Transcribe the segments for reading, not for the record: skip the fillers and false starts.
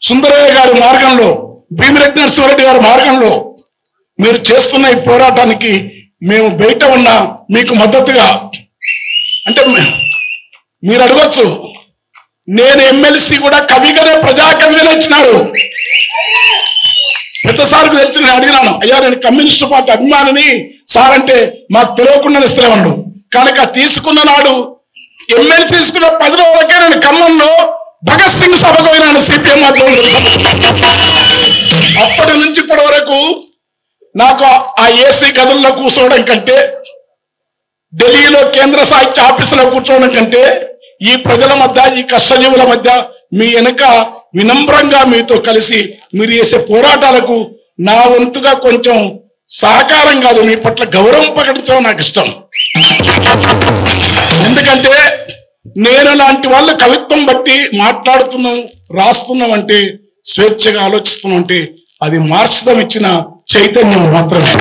సుందరయ్య గారి మార్గంలో, భీమిరెడ్డి నరసింహారెడ్డి గారి మార్గంలో మీరు చేస్తున్న ఈ పోరాటానికి మేము బయట ఉన్న మీకు మద్దతుగా, అంటే మీరు అడగచ్చు, నేను ఎమ్మెల్సీ కూడా కవిగానే ప్రజాకవిగానే ఇచ్చినారు. పెద్దసారికి తెలిసి నేను అడిగినాను, అయ్యా నేను కమ్యూనిస్టు పార్టీ అభిమానిని సార్ అంటే మాకు తెలియకుండా ఇస్తామన్నాడు. కనుక తీసుకున్న నాడు ఎమ్మెల్సీ తీసుకున్న 10 రోజులకే నేను ఖమ్మంలో భగత్ సింగ్ సభకు పోయినాను, సిపిఎం అప్పటి నుంచి ఇప్పటి వరకు నాకు ఆ ఏసీ గదుల్లో కూర్చోవడం కంటే, ఢిల్లీలో కేంద్ర సాహిత్య ఆఫీసులో కూర్చోవడం కంటే, ఈ ప్రజల మధ్య, ఈ కష్టజీవుల మధ్య మీ వెనుక వినమ్రంగా మీతో కలిసి మీరు చేసే పోరాటాలకు నా వంతుగా కొంచెం సహకారం కాదు, మీ పట్ల గౌరవం ప్రకటించడం నాకు ఇష్టం. ఎందుకంటే నేను లాంటి వాళ్ళు కవిత్వం బట్టి మాట్లాడుతున్నాం, రాస్తున్నాం అంటే, స్వేచ్ఛగా ఆలోచిస్తున్నాం అంటే అది మార్క్సిజం ఇచ్చిన చైతన్యం మాత్రమే.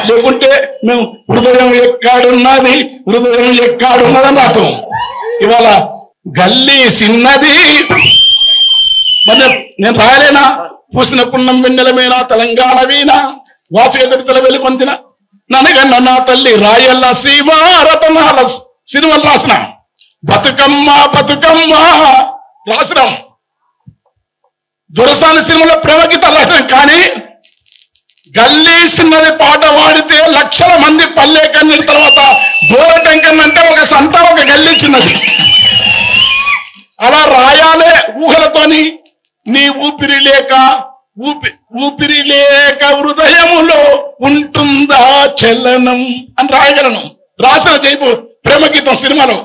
లేకుంటే మేము హృదయం ఎక్కడున్నది, హృదయం ఎక్కడున్నదని రాతాం. ఇవాళ గల్లీ చిన్నది మరి నేను రాయలేనా? పూసిన పుణ్యం వెన్నెలమేనా, తెలంగాణ వీణా, వాసగదరితల వెలుపొందిన ననగన్న నా తల్లి రాయల్ల సీమారతనాల సినిమాలు రాసిన, బతుకమ్మ బతుకమ్మ రాసినాం, దొరసాని సినిమాలో ప్రేమ గీతాలు రాసినాం. కానీ గల్లీ చిన్నది పాట పాడితే లక్షల మంది పల్లె కన్నీరు తర్వాత బోరటంకన్ అంటే ఒక సంత, ఒక గల్లీ చిన్నది. అలా రాయాలే ఊహలతోని. నీ ఊపిరి లేక హృదయములో ఉంటుందా చలనం అని రాయగలను. రాసిన జైపు ప్రేమ గీతం సినిమాలో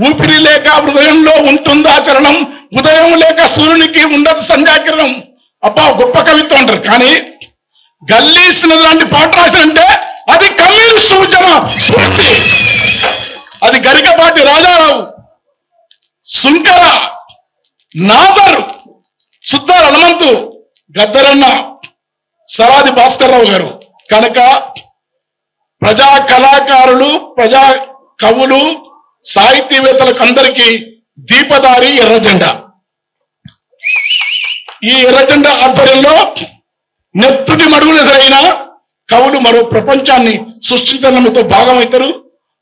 ఊపిరి లేక హృదయంలో ఉంటుందా చలనం, ఉదయం లేక సూర్యునికి ఉండదు సంధ్యాకిరణం. అబ్బా గొప్ప కవిత్వం అంటారు. కానీ గల్లీసిన లాంటి పాట రాసినంటే అది కమ్యూనిస్టు ఉద్యమ స్ఫూర్తి. అది గరికపాటి రాజారావు, సుంకర, నాజర్, సుద్దాల హనుమంతు, గద్దరన్న, సరాది భాస్కర్రావు గారు. కనుక ప్రజా కళాకారులు, ప్రజా కవులు, సాహితీవేత్తలకు అందరికీ దీపదారి ఎర్రజెండా. ఈ ఎర్రజెండా ఆధ్వర్యంలో నెత్తుటి మడుగులు ఎదురైన కవులు మరో ప్రపంచాన్ని సృష్టించడంతో భాగమవుతారు.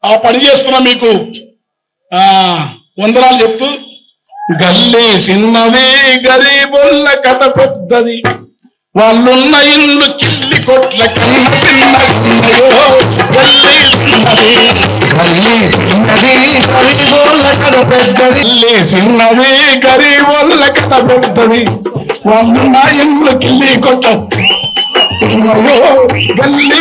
ఆ పని చేస్తున్న మీకు వందనాలు చెప్తూ, గల్లీ చిన్నది గరీబుల్ల కథ పెద్దది, వాళ్ళున్న ఇల్లు కిల్లి కొట్ల కన్న చిన్నగున్నయో. గల్లీ చిన్నది గరీబుల్ల కథ పెద్దది, గల్లీ చిన్నది గరీబుల్ల కథ పెద్దది, వాళ్ళున్న ఇల్లు కిల్లి కొట్ల గల్లీ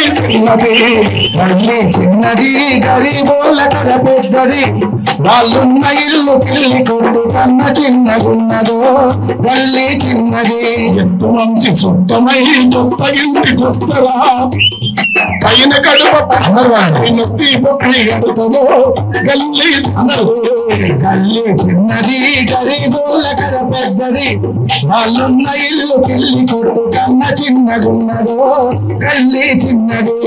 చిన్నది గరీబోళ్ళ కథ పెద్దది, వాళ్ళున్న ఇల్లు కిల్లి కొట్టు కన్న చిన్నగున్నదో గల్లీ చిన్నది. ఎంత మంచి సొంతమై కొత్త ఇంటికి వస్తారా, పైన కడుప నొత్తి పొప్పి కడుతుందో గల్లీ గల్లీ చిన్నది గరీబోళ్ళ కథ పెద్దది, వాళ్ళున్న ఇల్లు కిల్లి కొట్టు కన్న చిన్నగున్నదో గల్లీ చిన్నది.